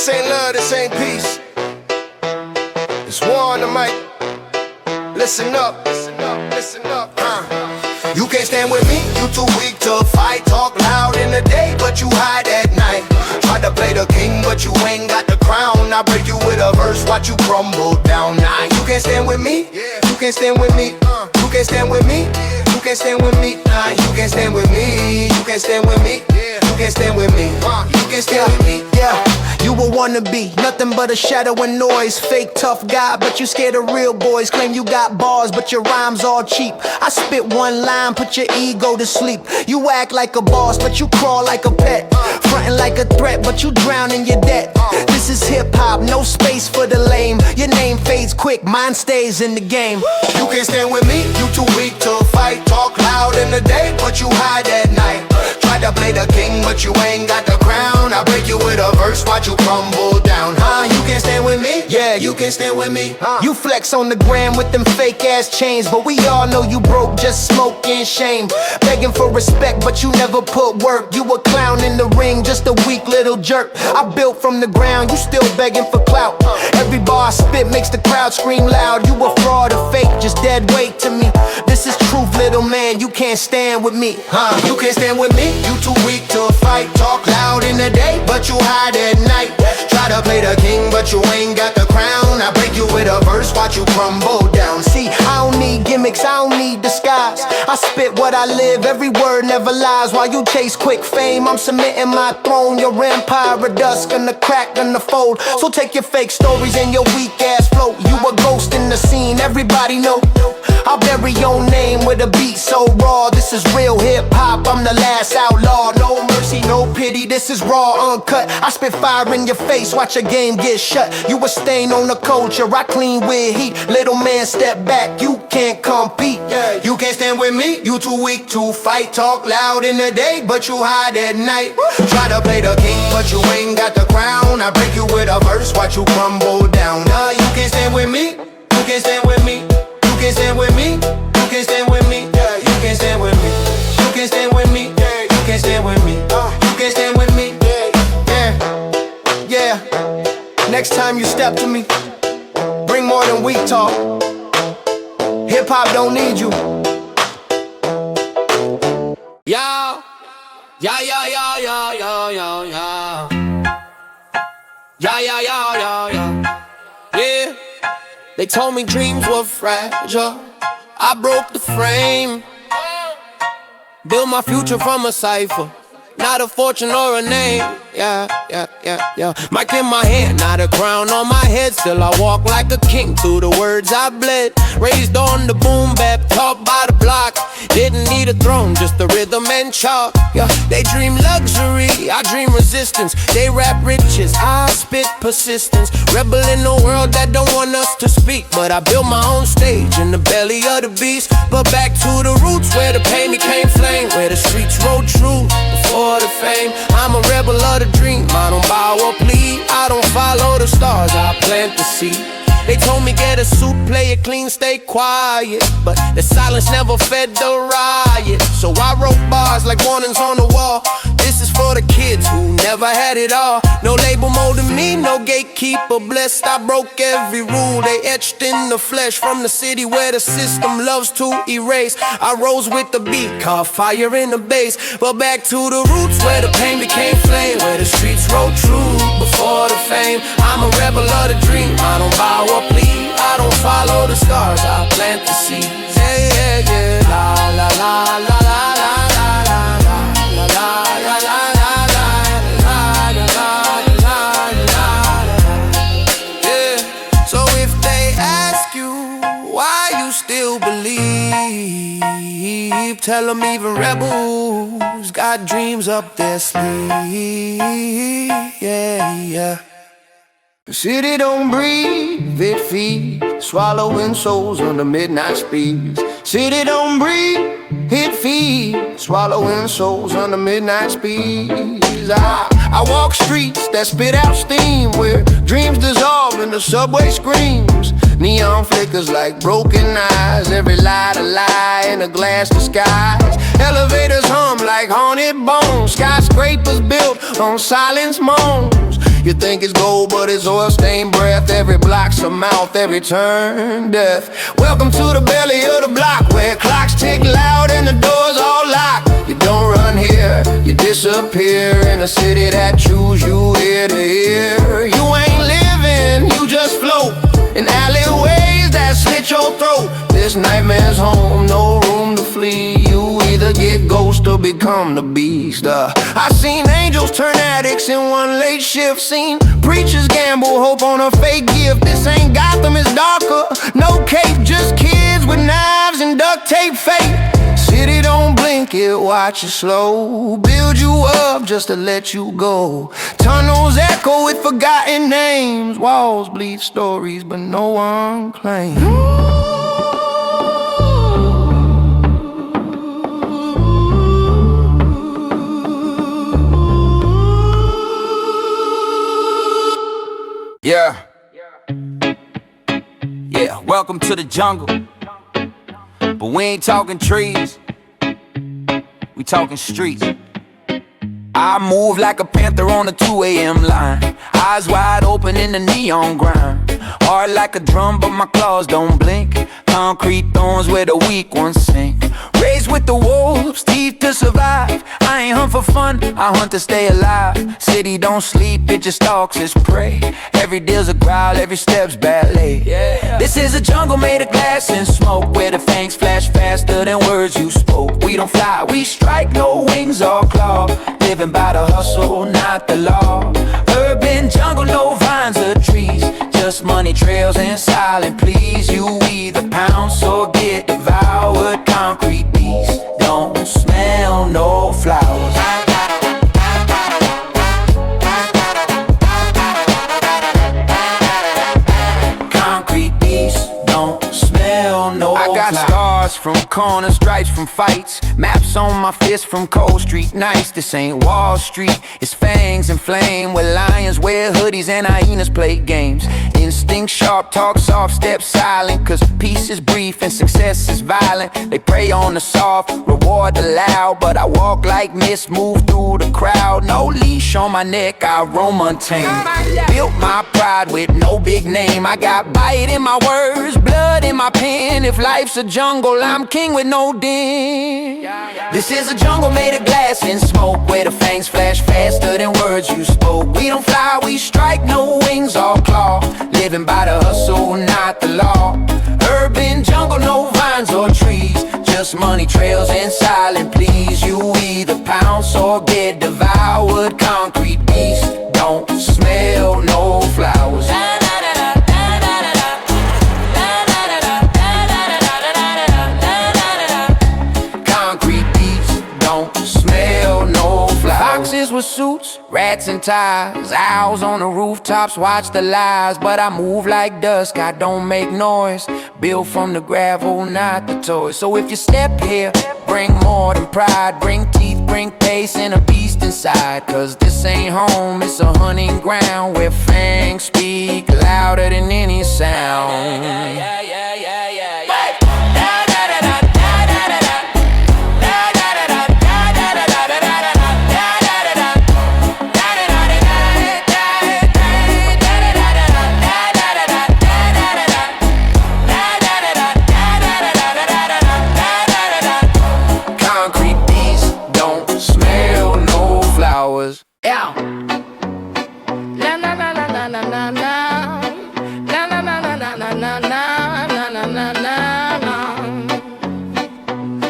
This ain't love, this ain't peace. It's war on the mic. Listen up, listen up, listen up. You can't stand with me, you too weak to fight. Talk loud in the day, but you hide at night. Try to play the king, but you ain't got the crown. I break you with a verse, watch you crumble down. Nah, you can't stand with me, you can't stand with me. You can't stand with me, you can't stand with me. Nah, you can't stand with me, you can't stand with me. You can't stand with me, you can't stand with me. Yeah, you a wannabe, nothing but a shadow and noise. Fake tough guy, but you scared of real boys. Claim you got bars, but your rhymes all cheap. I spit one line, put your ego to sleep. You act like a boss, but you crawl like a pet. Frontin' like a threat, but you drown in your debt. This is hip-hop, no space for the lame. Your name fades quick, mine stays in the game. You can't stand with me, you too weak to fight. Talk loud in the day, but you hide at night. Try to play the king, but you ain't got the crown. I break you with a verse, watch you crumble down. You can't stand with me? Yeah, you can't stand with me. You flex on the gram with them fake ass chains, but we all know you broke, just smoking shame. Begging for respect, but you never put work. You a clown in the ring, just a weak little jerk. I built from the ground, you still begging for clout. Every bar I spit makes the crowd scream loud. You a fraud or fake, just dead weight to me. This is truth, little man, you can't stand with me. You can't stand with me, you too weak to fight. Talk loud in the day, but you hide at night. Try to play the king, but you ain't got the crown. I break you with a verse, watch you crumble down. See, I don't need gimmicks, I don't need disguise. I spit what I live, every word never lies. While you chase quick fame, I'm cementing my throne. Your empire of dust gonna crack, gonna fold. So take your fake stories and your weak ass float. You a ghost in the scene, everybody know. I'll bury your name with a beat so raw. This is real hip-hop, I'm the last outlaw. No mercy, no pity, this is raw, uncut. I spit fire in your face, watch your game get shut. You a stain on the culture, I clean with heat. Little man, step back, you can't compete. You can't stand with me, you too weak to fight. Talk loud in the day, but you hide at night. Try to play the king, but you ain't got the crown. I break you with a verse, watch you crumble down. You can't stand with me, you can't stand with me. You can't stand with me, you can't stand with me. You can't stand with me, you can't stand with me. You can't stand with me, you can't stand with me. Yeah, next time you step to me, bring more than weak talk. Hip-hop don't need you. Yeah, yeah, yeah, yeah, yeah, yeah, yeah, yeah. Yeah, yeah, yeah, yeah, yeah. Yeah. They told me dreams were fragile. I broke the frame. Built my future from a cipher, not a fortune or a name. Yeah, yeah, yeah, yeah. Mic in my hand, not a crown on my head. Still I walk like a king through the words I bled. Raised on the boom bap, taught by the block. Didn't need a throne, just the rhythm and chalk. Yeah, they dream luxury, I dream resistance. They rap riches, I spit persistence. Rebel in a world that don't want us to speak, but I built my own stage in the belly of the beast. But back to the roots where the pain became flame, where the streets rode true before the fame. I'm a rebel of the dream, I don't bow or plead. I don't follow the stars, I plant the seed. They told me get a suit, play it clean, stay quiet, but the silence never fed the riot. So I wrote bars like warnings on the wall. This is for the kids who never had it all. No label molding me, no gatekeeper blessed. I broke every rule they etched in the flesh, from the city where the system loves to erase. I rose with the beat, caught fire in the bass. But back to the roots where the pain became flame, where the streets rode true before the fame. I'm a rebel of the dream, I don't bow or plead. I don't follow the stars, I plant the seeds. Yeah, yeah, yeah. La la la la la la la la la la la la. Still believe, tell them even rebels got dreams up their sleeve. Yeah, yeah. The city don't breathe, it feeds, swallowing souls on the midnight speeds. City don't breathe, it feeds, swallowing souls on the midnight speeds. I walk streets that spit out steam, where dreams dissolve in the subway screams. Neon flickers like broken eyes, every light a lie in a glass disguise. Elevators hum like haunted bones, skyscrapers built on silence moans. You think it's gold, but it's oil stained breath. Every block's a mouth, every turn death. Welcome to the belly of the block, where clocks tick loud and the doors all locked. You don't run here, you disappear in a city that chews you ear to ear. You ain't living, you just float in alleyways that slit your throat. This nightmare's home, no room to flee. You either get ghost or become the beast. I seen angels turn addicts in one late shift. Seen preachers gamble, hope on a fake gift. This ain't Gotham, it's darker. No cape, just kids with knives and duct tape fate. City don't blink, it watch you slow. Build you up just to let you go. Tunnels echo with forgotten names. Walls bleed stories, but no one claims. Yeah, welcome to the jungle. But we ain't talking trees, we talking streets. I move like a panther on a 2 a.m. line. Eyes wide open in the neon grind. Hard like a drum, but my claws don't blink. Concrete thorns where the weak ones sink. Raised with the wolves, teeth to survive. I ain't hunt for fun, I hunt to stay alive. City don't sleep, it just stalks its prey. Every deal's a growl, every step's ballet. This is a jungle made of glass and smoke, where the fangs flash faster than words you spoke. We don't fly, we strike, no wings or claw. Living by the hustle, not the law. Urban jungle, no vines or trees, just money trails and silent pleas. You either pounce or get devoured. Concrete beasts don't smell no flowers. Concrete beasts don't smell no flowers. I got scars from corner stripes from fights, maps on my fist from Cold Street nights. This ain't Wall Street, it's fangs and flame, where lions wear hoodies and hyenas play games. Instinct sharp, talk soft, step silent, cause peace is brief and success is violent. They prey on the soft, reward the loud, but I walk like mist, move through the crowd. No leash on my neck, I roam untamed. Built my pride with no big name. I got bite in my words, blood in my pen. If life's a jungle, I'm king with no den. This is a jungle made of glass and smoke, where the fangs flash faster than words you spoke. We don't fly, we strike, no wings or claw. Living by the hustle, not the law. Urban jungle, no vines or trees, just money trails and silent pleas. You either pounce or get devoured. Concrete beasts don't smell no flowers. Foxes with suits, rats and ties, owls on the rooftops watch the lies. But I move like dusk, I don't make noise. Built from the gravel, not the toys. So if you step here, bring more than pride. Bring teeth, bring pace, and a beast inside. Cause this ain't home, it's a hunting ground, where fangs speak louder than any sound.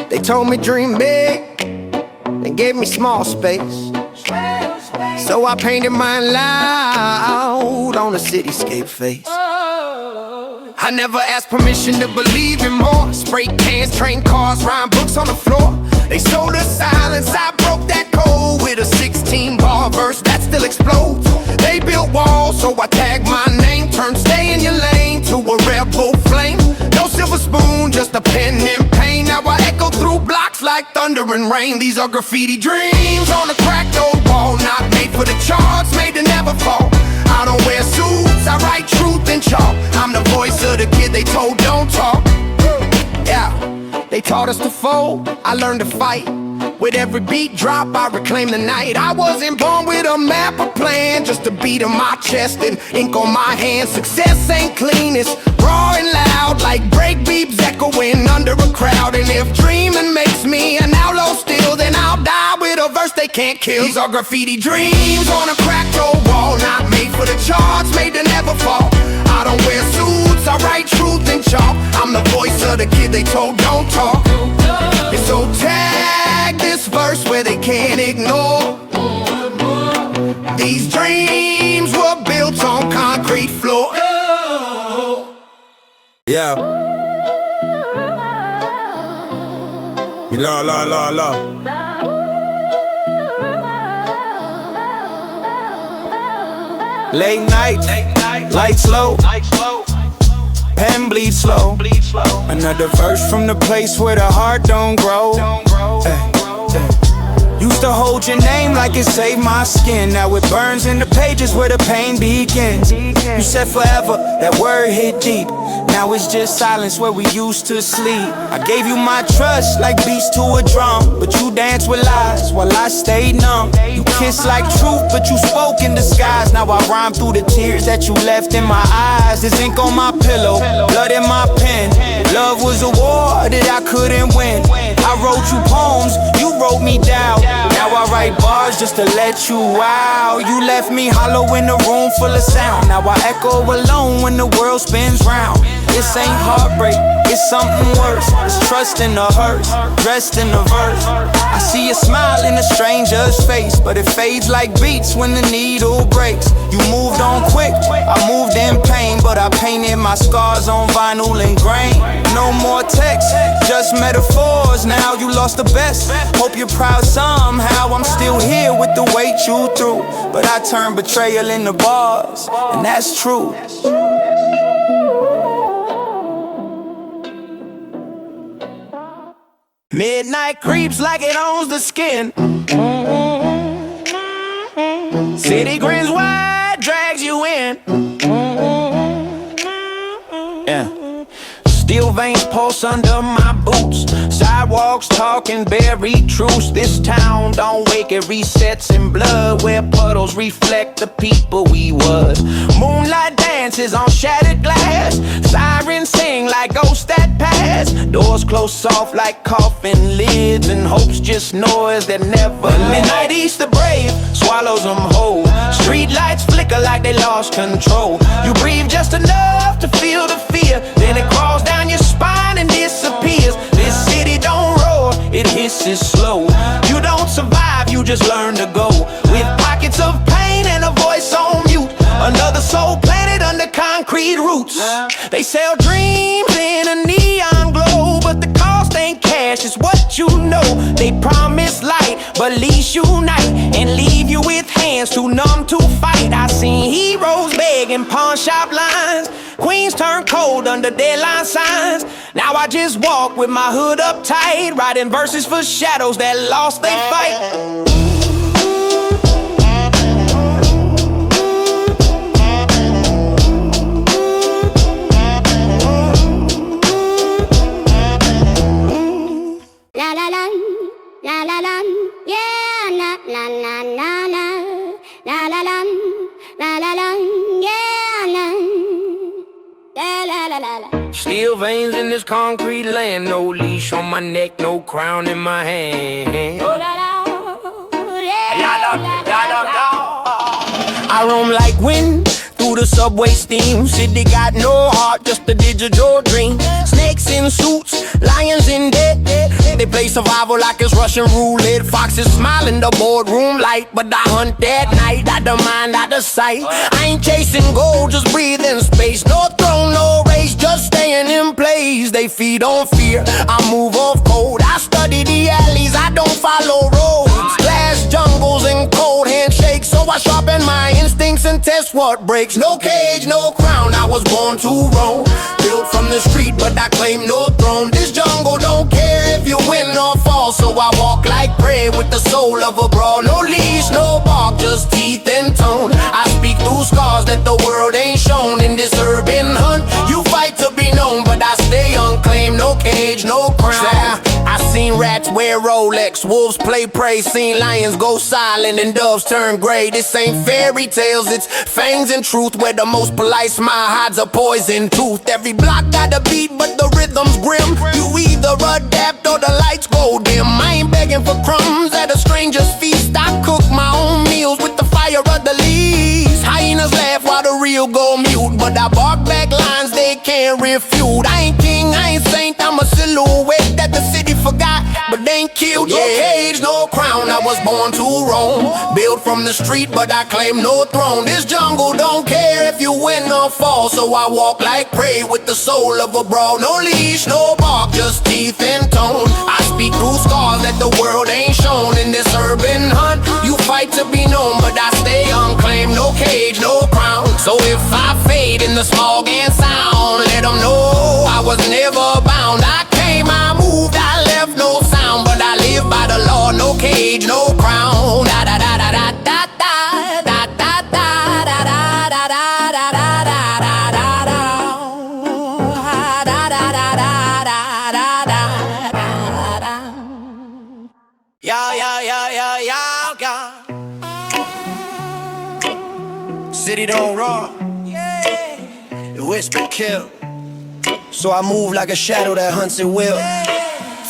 They told me dream big, they gave me small space. So I painted mine loud on a cityscape face. I never asked permission to believe in more. Spray cans, train cars, rhyme books on the floor. They sold us silence, I broke that code with a 16-bar verse that still explodes. They built walls, so I tagged my name. Turned stay in your lane to a rebel flame. No silver spoon, just a pen and pain. Now I echo through blocks like thunder and rain. These are graffiti dreams on a cracked old wall, not made for the charts, made to never fall. I don't wear suits, I write truth in chalk. I'm the voice of the kid they told don't talk. Yeah, they taught us to fold, I learned to fight. With every beat drop, I reclaim the night. I wasn't born with a map or plan, just a beat on my chest and ink on my hands. Success ain't clean, it's raw and loud, like break beeps echoing under a crowd. And if dreaming makes me an outlaw still, then I'll die with a verse they can't kill. These are graffiti dreams on a cracked old wall, not made for the charts, made to never fall. I don't wear suits, I write truth in chalk. I'm the voice of the kid they told don't talk. And so tag this verse where they can't ignore. These dreams were built on concrete floor. Yeah. La. Late night, lights low, pen bleed slow. Another verse from the place where the heart don't grow. Used to hold your name like it saved my skin. Now it burns in the pages where the pain begins. You said forever, that word hit deep. Now it's just silence where we used to sleep. I gave you my trust like beats to a drum, but you danced with lies while I stayed numb. You kissed like truth, but you spoke in disguise. Now I rhyme through the tears that you left in my eyes. There's ink on my pillow, blood in my pen. Love was a war that I couldn't win. I wrote you poems, you wrote me down. Now I write bars just to let you out. You left me hollow in a room full of sound. Now I echo alone when the world spins round. This ain't heartbreak, it's something worse. It's trust in the hurt, dressed in the verse. I see a smile in a stranger's face, but it fades like beats when the needle breaks. You moved on quick, I moved in pain, but I painted my scars on vinyl and grain. No more text, just metaphors. Now you lost the best, hope you're proud somehow. I'm still here with the weight you threw, but I turned betrayal into bars, and that's true. Midnight creeps like it owns the skin. City grins wide, drags you in. Yeah. Steel veins pulse under my boots. Sidewalks talking buried truths. This town don't wake, it resets in blood, where puddles reflect the people we was. Moonlight dances on shattered glass. Sirens sing like ghosts that pass. Doors close soft like coffin lids, and hope's just noise that never midnight eats the brave, swallows them whole. Street lights flicker like they lost control. You breathe just enough to feel the fear, then it crawls down your spine and disappears. This city don't roar, it hisses slow. You don't survive, you just learn to go. With pockets of pain and a voice on mute. Another soul planted under concrete roots. They sell dreams in a neon glow, but the cost ain't cash, it's what you know. They promise light, but leash unite and leave you with hands too numb to fight. I seen heroes begging pawn shop lines, queens turn cold under deadline signs. Now I just walk with my hood up tight, writing verses for shadows that lost they fight. Steel veins in this concrete land, no leash on my neck, no crown in my hand. I roam like wind through the subway steam. City got no heart, just a digital dream. Snakes in suits, lions in debt. They play survival like it's Russian roulette. Foxes smile in the boardroom light, but I hunt that night, out of mind, out of sight. I ain't chasing gold, just breathing space. No throne, no race, just staying in place. They feed on fear, I move off code. I study the alleys, I don't follow roads. Glass jungles and cold handshakes, so I sharpen my instincts and test what breaks. No cage, no crown, I was born to roam. Built from the street, but I claim no throne. This jungle don't care if you win or fall, so I walk like prey with the soul of a brawl. No leash, no bark, just teeth and tone. I speak through scars that the world ain't shown. In this urban hunt, you fight to be known, but I stay unclaimed. No cage, no crown. I seen rats wear Rolex. Wolves play prey, seen lions go silent and doves turn gray. This ain't fairy tales, it's fangs and truth, where the most polite smile hides a poison tooth. Every block got a beat, but the rhythm's grim. You either adapt or the lights go dim. I ain't begging for crumbs at a stranger's feast. I cook my own meals with the fire of the leaves. Hyenas laugh while the real go mute, but I bark back lines they can't refute. I ain't king, I ain't saint, I'm a silhouette that the city forgot, but they ain't killed. No cage, no crown, I was born to roam. Built from the street, but I claim no throne. This jungle don't care if you win or fall, so I walk like prey with the soul of a brawl. No leash, no bark, just teeth and tone. I speak through scars that the world ain't shown. In this urban hunt, you fight to be known, but I stay unclaimed. No cage, no crown. So if I fade in the smog and sound, let them know I was never bound. I came, I moved, I left no sound, but I live by the law. No cage, no crown. Da da da da da da da da da da da da da da da da da da. Yeah, yeah, yeah, yeah, yeah, yeah. City don't roar, the whisper kill. So I move like a shadow that hunts at will.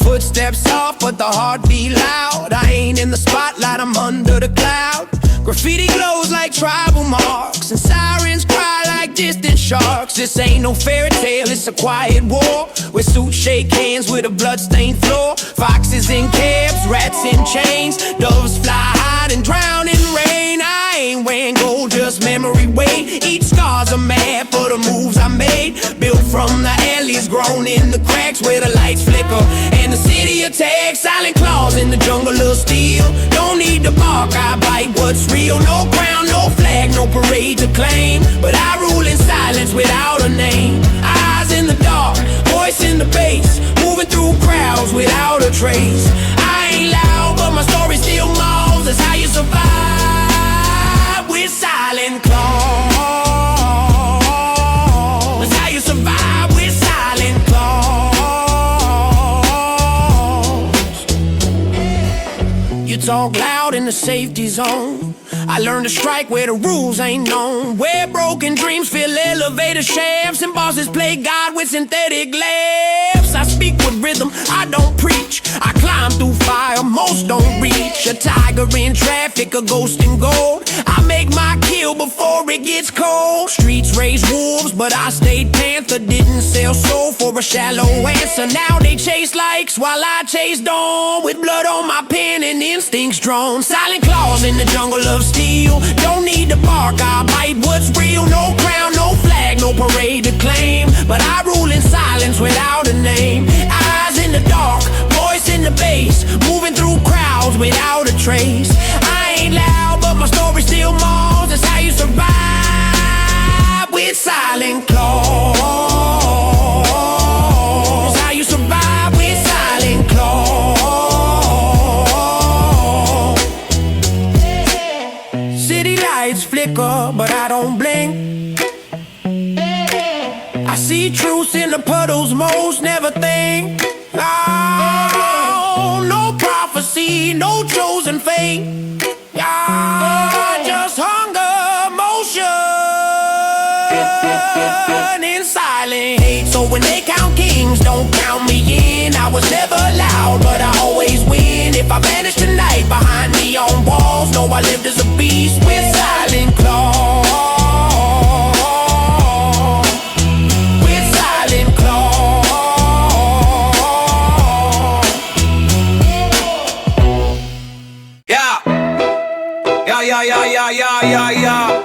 Footsteps soft, but the heartbeat loud. I ain't in the spotlight, I'm under the cloud. Graffiti glows like tribal marks, and sirens cry like distant sharks. This ain't no fairy tale, it's a quiet war, where suits shake hands with a bloodstained floor. Foxes in cabs, rats in chains, doves fly high and drown in rain. I ain't wearing gold, just memory weight. Each scar's a map for the moves I made. Built from the alleys, grown in the cracks where the lights flicker and the city attacks. Silent claws in the jungle of steel. Don't need to bark, I bite what's real. No crown, no flag, no parade to claim, but I rule in silence without a name. Eyes in the dark, voice in the bass, moving through crowds without a trace. I ain't loud, but my story still moves. That's how you survive with silent claws. That's how you survive with silent claws. You talk loud in the safety zone. I learned to strike where the rules ain't known, where broken dreams fill elevator shafts and bosses play God with synthetic laughs. I speak with rhythm, I don't preach. I climb through fire, most don't reach. A tiger in traffic, a ghost in gold. I make my kill before it gets cold. Streets raise wolves, but I stayed panther. Didn't sell soul for a shallow answer. Now they chase likes while I chase dawn, with blood on my pen and instincts drawn. Silent claws in the jungle of steel. Don't need to bark, I bite what's real. No crown, no flag, no parade to claim, but I rule in silence without a name. Eyes in the dark, voice in the bass, moving through crowds without a trace. I ain't loud, but my story still moves. That's how you survive with silent claws. That's how you survive with silent claws. City lights flicker, but I don't blink. I see truth in the puddles most never think. Oh, no prophecy, no chosen fate. Just hunger, motion, in silent hate. So when they count kings, don't count me in. I was never loud, but I always win. If I vanish tonight behind neon walls, know I lived as a beast with silent claws. With silent claws. Yeah. Yeah, yeah, yeah, yeah, yeah, yeah, yeah.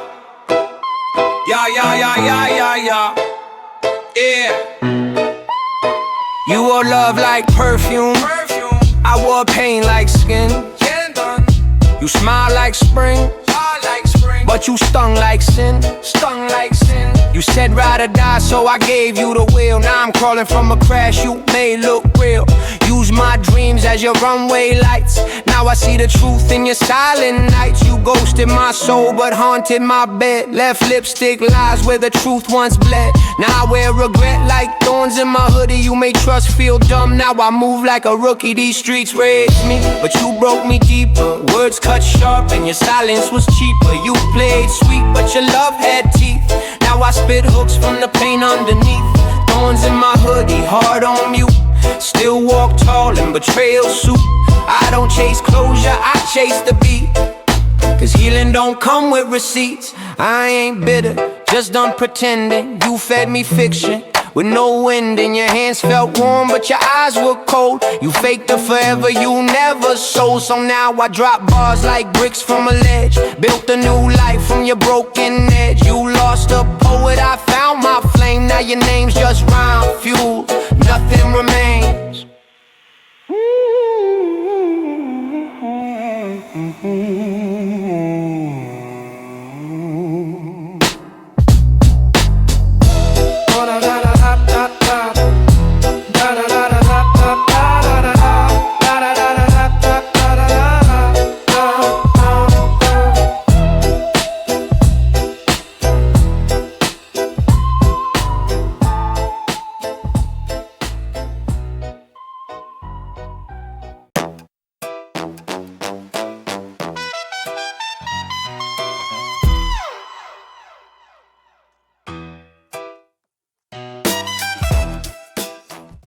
Yeah, yeah, yeah, yeah, yeah, yeah. Yeah. You wore love like perfume. I wore pain like skin. You smile like spring, but you stung like sin. You said ride or die, so I gave you the wheel. Now I'm crawling from a crash you made look real. Use my dreams as your runway lights. Now I see the truth in your silent nights. You ghosted my soul but haunted my bed. Left lipstick lies where the truth once bled. Now I wear regret like thorns in my hoodie. You made trust feel dumb, now I move like a rookie. These streets raised me, but you broke me deeper. Words cut sharp and your silence was cheaper. You played sweet but your love had teeth. Now I spit hooks from the pain underneath. Thorns in my hoodie, hard on mute. Still walk tall in betrayal suit. I don't chase closure, I chase the beat. Cause healing don't come with receipts. I ain't bitter, just done pretending. You fed me fiction with no wind, and your hands felt warm but your eyes were cold. You faked the forever you never sold. So now I drop bars like bricks from a ledge. Built a new life from your broken edge. You lost a poet, I found my flame. Now your name's just rhyme fuel.